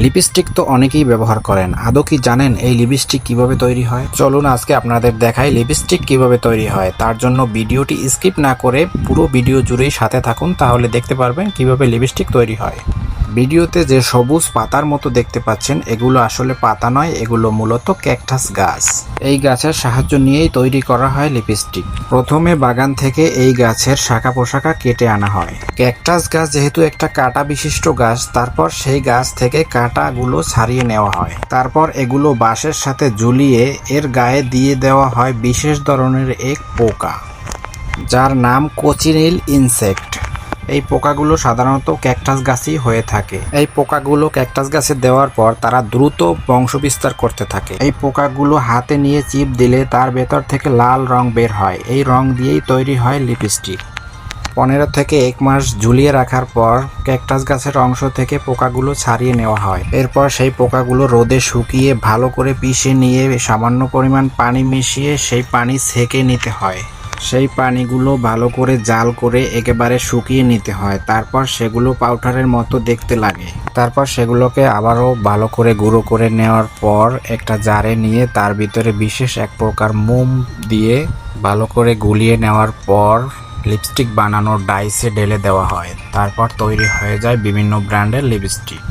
Lipstick তো অনেকেই ব্যবহার করেন। আদৌ কি জানেন এই লিপস্টিক কিভাবে তৈরি হয়? চলুন আজকে আপনাদের দেখাই লিপস্টিক কিভাবে তৈরি হয়। তার জন্য ভিডিওটি স্কিপ না করে পুরো ভিডিও জুড়েই সাথে থাকুন, তাহলে দেখতে পারবেন কিভাবে লিপস্টিক তৈরি হয়। ভিডিওতে যে সবুজ পাতার মতো দেখতে পাচ্ছেন, এগুলো আসলে পাতা নয়, এগুলো মূলত ক্যাকটাস গাছ। এই গাছের সাহায্য নিয়েই তৈরি করা হয় লিপস্টিক। প্রথমে বাগান থেকে এই গাছের শাখা পোশাকা কেটে আনা হয়। ক্যাকটাস গাছ যেহেতু একটা কাঁটা বিশিষ্ট গাছ, তারপর সেই গাছ থেকে কাঁটাগুলো ছাড়িয়ে নেওয়া হয়। তারপর এগুলো বাঁশের সাথে ঝুলিয়ে এর গায়ে দিয়ে দেওয়া হয় বিশেষ ধরনের এক পোকা, যার নাম কোচিনিল ইনসেক্ট। এই পোকাগুলো সাধারণত ক্যাকটাস গাছই হয়ে থাকে। এই পোকাগুলো ক্যাকটাস গাছে দেওয়ার পর তারা দ্রুত বংশবিস্তার করতে থাকে। এই পোকাগুলো হাতে নিয়ে চিপ দিলে তার ভেতর থেকে লাল রং বের হয়। এই রং দিয়েই তৈরি হয় লিপস্টিক। 15 থেকে 1 মাস ঝুলিয়ে রাখার পর ক্যাকটাস গাছের অংশ থেকে পোকাগুলো ছাড়িয়ে নেওয়া হয়। এরপর সেই পোকাগুলো রোদে শুকিয়ে ভালো করে পিষে নিয়ে সামান্য পরিমাণ পানি মিশিয়ে সেই পানি ছেঁকে নিতে হয়। সেই পানিগুলো ভালো করে জাল করে একেবারে শুকিয়ে নিতে হয়। তারপর সেগুলো পাউডারের মতো দেখতে লাগে। তারপর সেগুলোকে আবারও ভালো করে গুঁড়ো করে নেওয়ার পর একটা জারে নিয়ে তার ভিতরে বিশেষ এক প্রকার মোম দিয়ে ভালো করে গুলিয়ে নেওয়ার পর লিপস্টিক বানানোর ডাইসে ঢেলে দেওয়া হয়। তারপর তৈরি হয়ে যায় বিভিন্ন ব্র্যান্ডের লিপস্টিক।